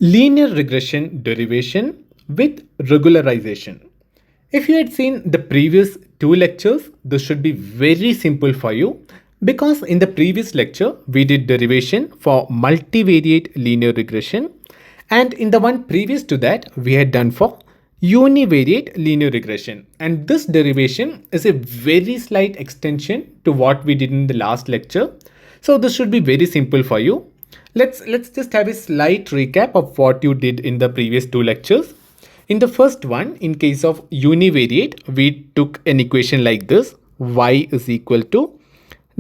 Linear regression derivation with regularization. If you had seen the previous two lectures, this should be very simple for you because in the previous lecture we did derivation for multivariate linear regression, and in the one previous to that we had done for univariate linear regression, and this derivation is a very slight extension to what we did in the last lecture. So this should be very simple for you. Let's just have a slight recap of what you did in the previous two lectures. In the first one, in case of univariate, we took an equation like this: y is equal to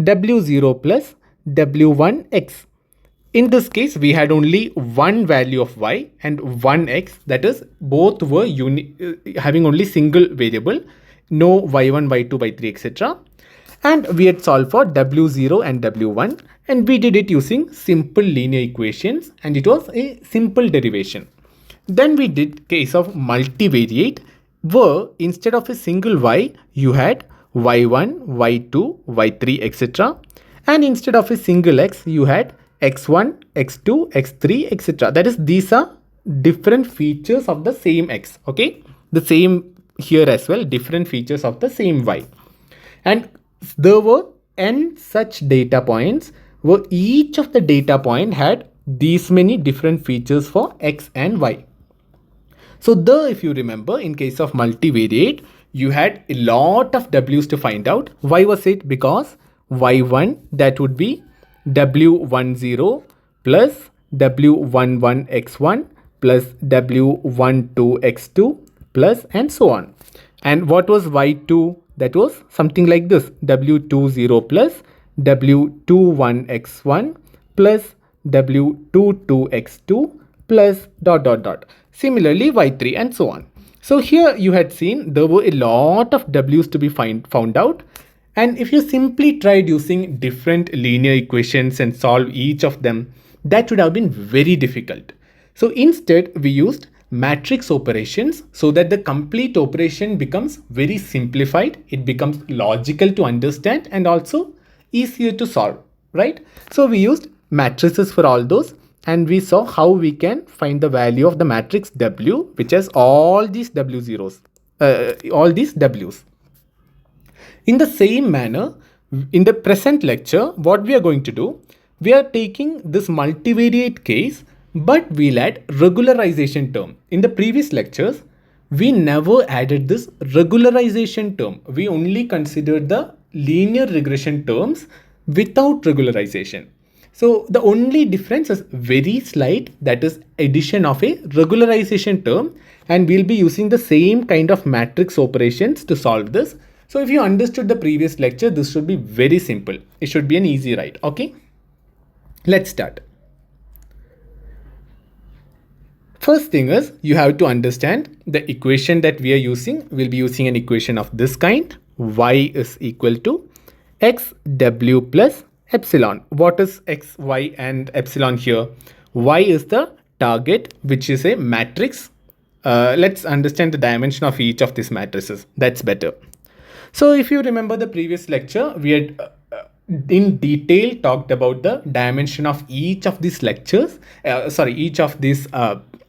w0 plus w1x. In this case, we had only one value of y and one x, that is both were having only single variable, no y1, y2, y3, etc. And we had solved for w0 and w1, and we did it using simple linear equations, and it was a simple derivation. Then we did case of multivariate, where instead of a single y you had y1, y2, y3, etc. And instead of a single x you had x1, x2, x3, etc. That is, these are different features of the same x. Okay, the same here as well, different features of the same y. And there were n such data points where each of the data point had these many different features for x and y. So if you remember, in case of multivariate, you had a lot of w's to find out. Why was it? Because y1, that would be w10 plus w11x1 plus w12x2 plus and so on. And what was y2? That was something like this: w20 plus w21x1 plus w22x2 plus dot dot dot. Similarly y3 and so on. So here you had seen there were a lot of w's to be found out, and if you simply tried using different linear equations and solve each of them, that would have been very difficult. So instead we used matrix operations so that the complete operation becomes very simplified, it becomes logical to understand and also easier to solve, right? So we used matrices for all those, and we saw how we can find the value of the matrix W, which has all these W zeros, all these W's. In the same manner, in the present lecture, what we are going to do, we are taking this multivariate case, but we'll add regularization term. In the previous lectures, we never added this regularization term. We only considered the linear regression terms without regularization. So the only difference is very slight, that is addition of a regularization term, and we'll be using the same kind of matrix operations to solve this. So if you understood the previous lecture, this should be very simple. It should be an easy write. Okay, let's start. First thing is, you have to understand the equation that we are using. We'll be using an equation of this kind: y is equal to xw plus epsilon. What is x, y and epsilon here? Y is the target, which is a matrix. Let's understand the dimension of each of these matrices. That's better. So if you remember the previous lecture, we had in detail talked about the dimension of each of these each of these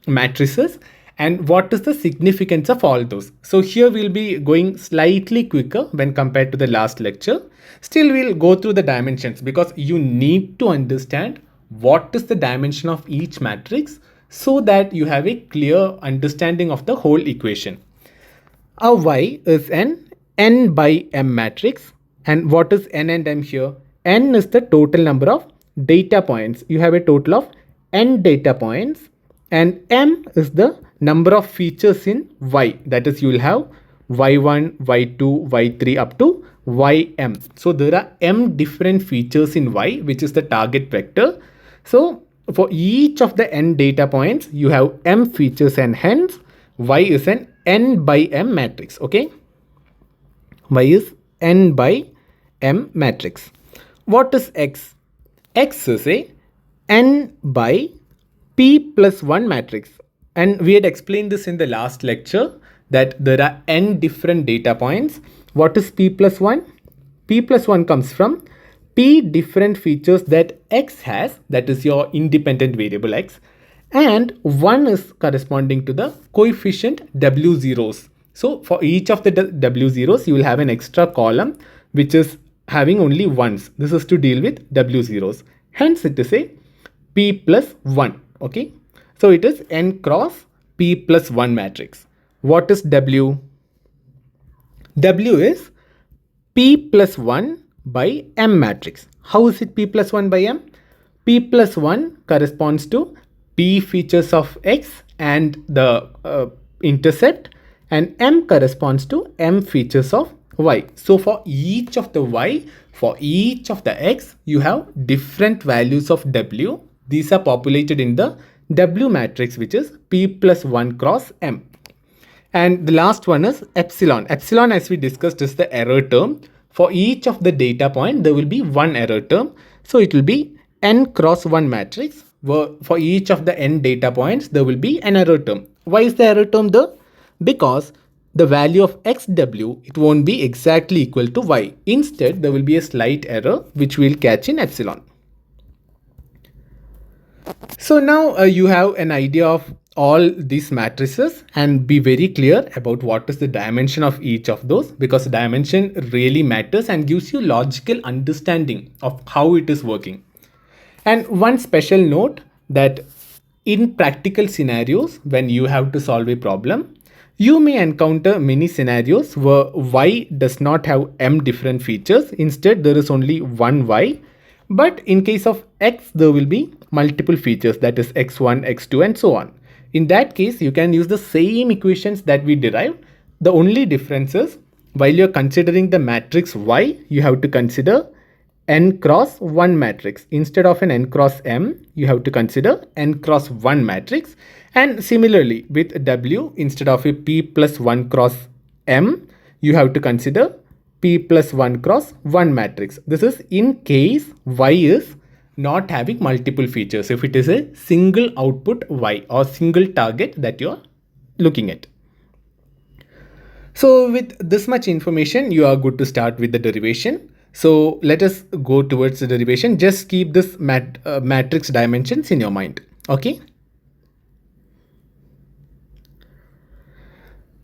matrices, and what is the significance of all those. So here we'll be going slightly quicker when compared to the last lecture. Still, we'll go through the dimensions because you need to understand what is the dimension of each matrix so that you have a clear understanding of the whole equation. Our Y is an n by m matrix. And what is n and m here? N is the total number of data points. You have a total of n data points, and m is the number of features in y. That is, you will have y1, y2, y3 up to ym. So there are m different features in y, which is the target vector. So for each of the n data points, you have m features, and hence y is an n by m matrix. Okay, y is n by m matrix. What is x? X is a n by p plus 1 matrix, and we had explained this in the last lecture that there are n different data points. What is p plus 1? P plus 1 comes from p different features that x has, that is your independent variable x, and 1 is corresponding to the coefficient W zeros. So for each of the W zeros, you will have an extra column which is having only ones. This is to deal with W zeros. Hence it is a P plus 1. Okay. So it is N cross P plus 1 matrix. What is W? W is P plus 1 by M matrix. How is it P plus 1 by M? P plus 1 corresponds to P features of X and the intercept, and M corresponds to M features of Y. So for each of the Y, for each of the X, you have different values of W. These are populated in the W matrix, which is P plus 1 cross M. And the last one is epsilon. Epsilon, as we discussed, is the error term. For each of the data point, there will be one error term. So it will be N cross 1 matrix. For each of the N data points, there will be an error term. Why is the error term there? Because the value of XW, it won't be exactly equal to Y. Instead, there will be a slight error which we'll catch in epsilon. So now you have an idea of all these matrices, and be very clear about what is the dimension of each of those, because dimension really matters and gives you logical understanding of how it is working. And one special note, that in practical scenarios, when you have to solve a problem, you may encounter many scenarios where Y does not have M different features. Instead, there is only one Y. But in case of X, there will be multiple features, that is X1, X2 and so on. In that case, you can use the same equations that we derived. The only difference is, while you're considering the matrix Y, you have to consider N cross 1 matrix. Instead of an N cross M, you have to consider N cross 1 matrix. And similarly with W, instead of a P plus 1 cross M, you have to consider P plus 1 cross 1 matrix. This is in case Y is not having multiple features, if it is a single output Y or single target that you're looking at. So with this much information, you are good to start with the derivation. So let us go towards the derivation. Just keep this matrix dimensions in your mind. Okay.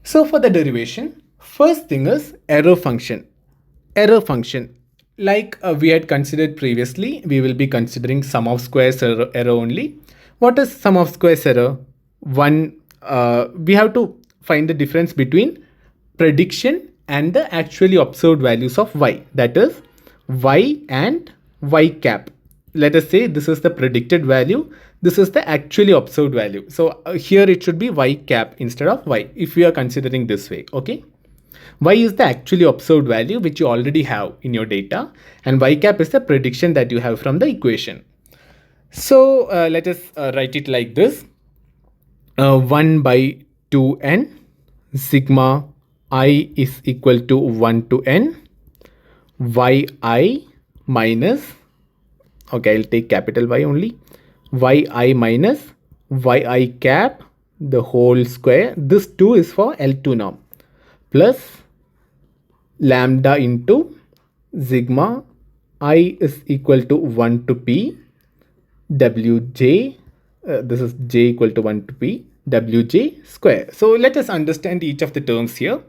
So for the derivation, first thing is error function. Error function. Like we had considered previously, we will be considering sum of squares error only. What is sum of squares error? We have to find the difference between prediction and the actually observed values of Y. That is Y and Y cap. Let us say this is the predicted value. This is the actually observed value. So here it should be Y cap instead of Y, if we are considering this way. Okay. Y is the actually observed value which you already have in your data, and Y cap is the prediction that you have from the equation. So let us write it like this. 1 by 2n sigma I is equal to 1 to n yi minus, okay, I'll take capital Y only, yi minus yi cap the whole square. This 2 is for L2 now, plus lambda into sigma I is equal to 1 to p wj, this is j equal to 1 to p wj square. So let us understand each of the terms here.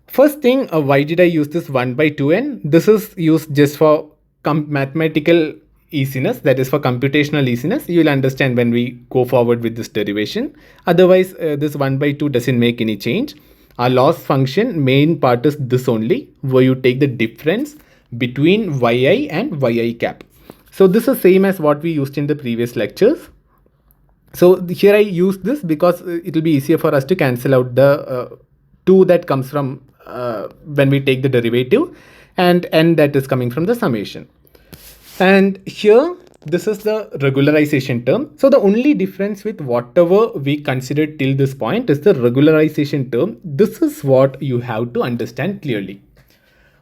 First thing, why did I use this 1 by 2n? This is used just for mathematical easiness, that is for computational easiness. You will understand when we go forward with this derivation. Otherwise, this 1 by 2 doesn't make any change. Our loss function main part is this only, where you take the difference between yi and yi cap. So this is same as what we used in the previous lectures. So here I use this because it will be easier for us to cancel out the 2 that comes from when we take the derivative, and n that is coming from the summation. And here this is the regularization term. So the only difference with whatever we considered till this point is the regularization term. This is what you have to understand clearly.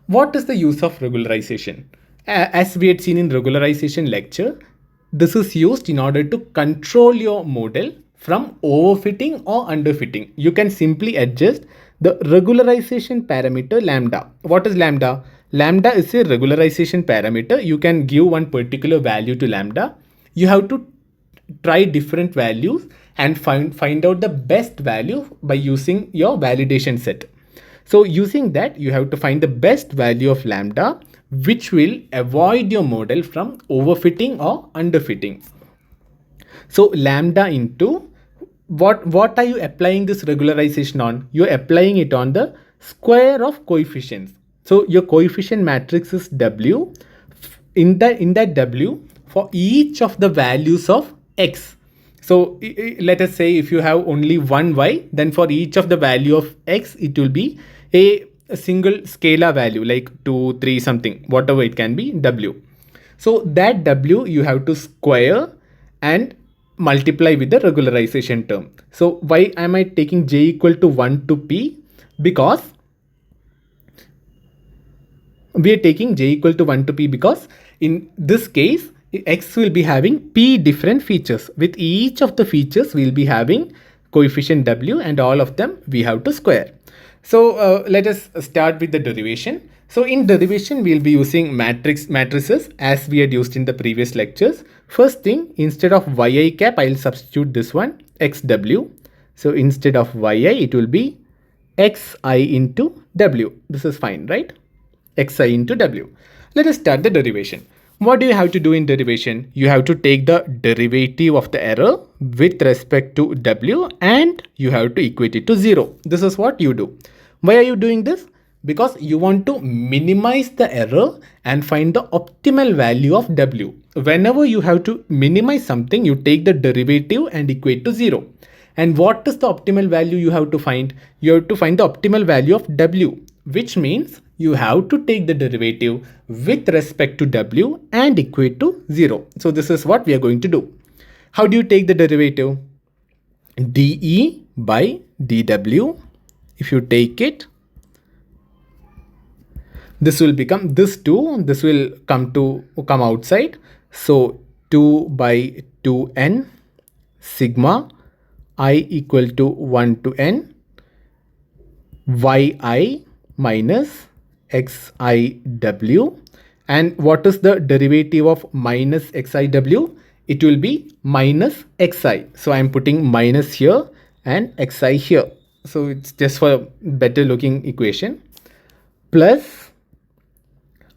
What is the use of regularization? As we had seen in regularization lecture, this is used in order to control your model from overfitting or underfitting. You can simply adjust the regularization parameter lambda. What is lambda? Lambda is a regularization parameter. You can give one particular value to lambda. You have to try different values and find out the best value by using your validation set. So using that, you have to find the best value of lambda, which will avoid your model from overfitting or underfitting. So lambda into what are you applying this regularization on? You're applying it on the square of coefficients. So your coefficient matrix is W. In that W, for each of the values of x. So let us say if you have only one y, then for each of the value of x, it will be a single scalar value like 2, 3, something, whatever it can be, W. So that W you have to square and multiply with the regularization term. So why am I taking j equal to 1 to p? Because we are taking j equal to 1 to p because in this case, x will be having p different features. With each of the features, we'll be having coefficient w, and all of them we have to square. So let us start with the derivation. So in derivation, we'll be using matrices as we had used in the previous lectures. First thing, instead of yi cap, I'll substitute this one, xw. So instead of yi, it will be xi into w. This is fine, right? Xi into w. Let us start the derivation. What do you have to do in derivation? You have to take the derivative of the error with respect to w, and you have to equate it to 0. This is what you do. Why are you doing this? Because you want to minimize the error and find the optimal value of w. Whenever you have to minimize something, you take the derivative and equate to 0. And what is the optimal value you have to find? You have to find the optimal value of w, which means you have to take the derivative with respect to w and equate to 0. So this is what we are going to do. How do you take the derivative? dE by dw. If you take it, this will become this 2. This will come outside. So 2 by 2n sigma I equal to 1 to n yi minus xiw. And what is the derivative of minus xiw? It will be minus xi. So I am putting minus here and xi here. So it's just for a better looking equation. Plus,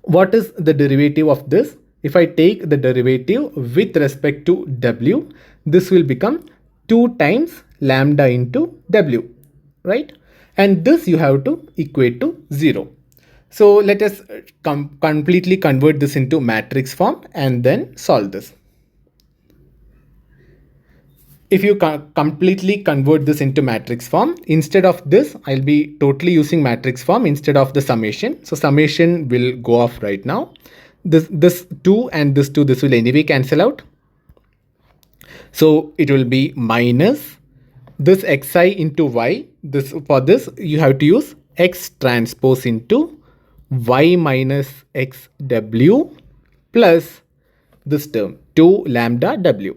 what is the derivative of this? If I take the derivative with respect to w, this will become 2 times lambda into w, right? And this you have to equate to 0. So let us completely convert this into matrix form and then solve this. If you completely convert this into matrix form, instead of this, I'll be totally using matrix form instead of the summation. So summation will go off right now. This 2 and this 2, this will anyway cancel out. So it will be minus this xi into y. For this, you have to use x transpose into y minus xw plus this term 2 lambda w.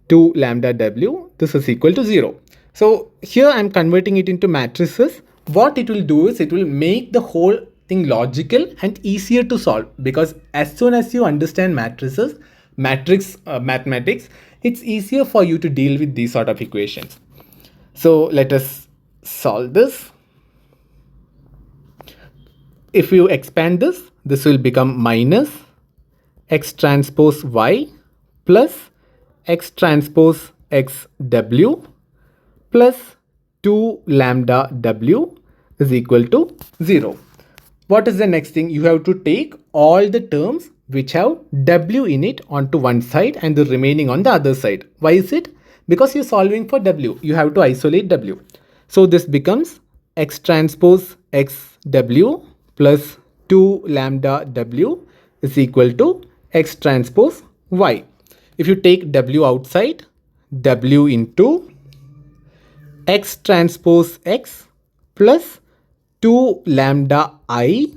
2 lambda w, this is equal to 0. So here I'm converting it into matrices. What it will do is it will make the whole thing logical and easier to solve, because as soon as you understand matrices, mathematics, it's easier for you to deal with these sort of equations. So let us solve this. If you expand this, this will become minus x transpose y plus x transpose xw plus 2 lambda w is equal to 0. What is the next thing? You have to take all the terms which have w in it onto one side and the remaining on the other side. Why is it? Because you're solving for w, you have to isolate w. So this becomes x transpose xw plus 2 lambda w is equal to x transpose y. If you take w outside, w into x transpose x plus 2 lambda I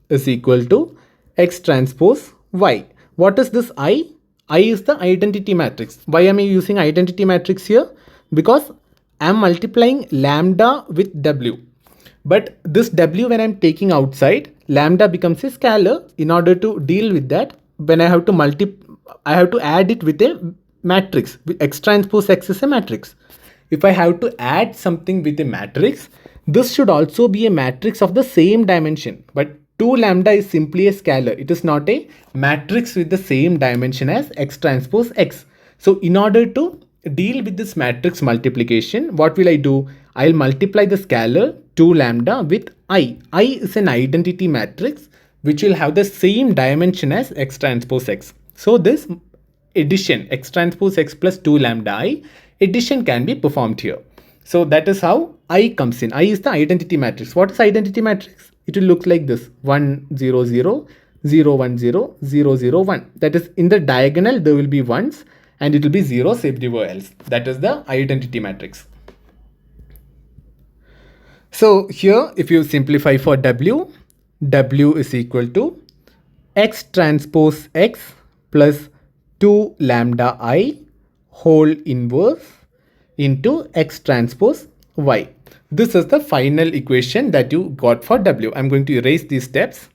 is equal to x transpose y. What is this I? I is the identity matrix. Why am I using identity matrix here? Because I am multiplying lambda with w. But this w, when I am taking outside, lambda becomes a scalar. In order to deal with that, when I have to add it with a matrix. X transpose X is a matrix. If I have to add something with a matrix, this should also be a matrix of the same dimension. But 2 lambda is simply a scalar. It is not a matrix with the same dimension as X transpose X. So in order to deal with this matrix multiplication, what will I do? I'll multiply the scalar 2 lambda with I. I is an identity matrix which will have the same dimension as X transpose X. So this addition X transpose X plus 2 lambda I addition can be performed here. So that is how I comes in. I is the identity matrix. What is identity matrix? It will look like this: 1 0 0 0 1 0 0 0 1. That is, in the diagonal there will be ones and it will be zeros everywhere else. That is the identity matrix. So here if you simplify for W, W is equal to X transpose X plus 2 lambda I whole inverse into X transpose Y. This is the final equation that you got for W. I'm going to erase these steps.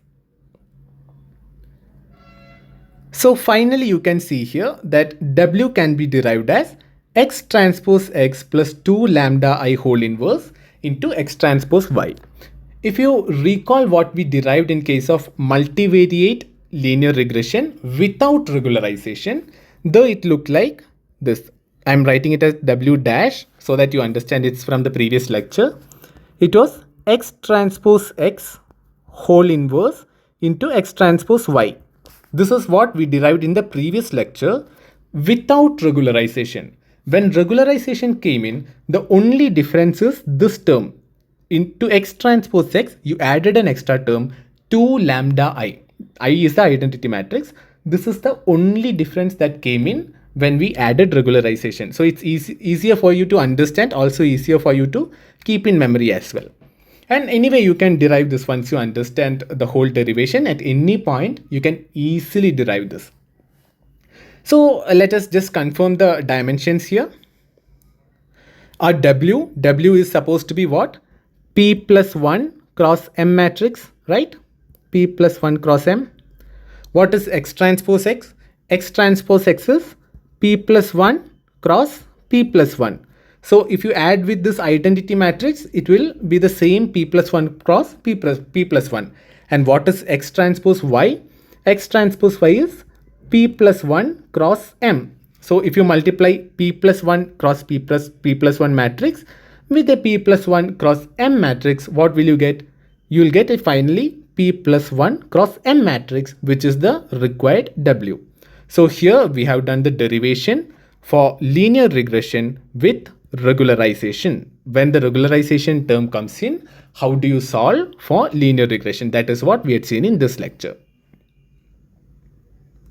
So finally you can see here that W can be derived as X transpose X plus 2 lambda I whole inverse into X transpose Y. If you recall what we derived in case of multivariate linear regression without regularization, though it looked like this. I'm writing it as W dash so that you understand it's from the previous lecture. It was X transpose X whole inverse into X transpose Y. This is what we derived in the previous lecture without regularization. When regularization came in, the only difference is this term. Into X transpose X, you added an extra term, 2 lambda I. I is the identity matrix. This is the only difference that came in when we added regularization. So it's easier for you to understand, also easier for you to keep in memory as well. And anyway, you can derive this once you understand the whole derivation. At any point, you can easily derive this. So let us just confirm the dimensions here. Our W is supposed to be what? P plus 1 cross M matrix, right? P plus 1 cross M. What is X transpose X? X transpose X is P plus 1 cross P plus 1. So if you add with this identity matrix, it will be the same P plus 1 cross P plus 1. And what is X transpose Y? X transpose Y is P plus 1 cross M. So if you multiply P plus 1 cross P plus 1 matrix with a P plus 1 cross M matrix, what will you get? You will get a finally P plus 1 cross M matrix, which is the required W. So here we have done the derivation for linear regression with regularization. When the regularization term comes in, how do you solve for linear regression? That is what we had seen in this lecture.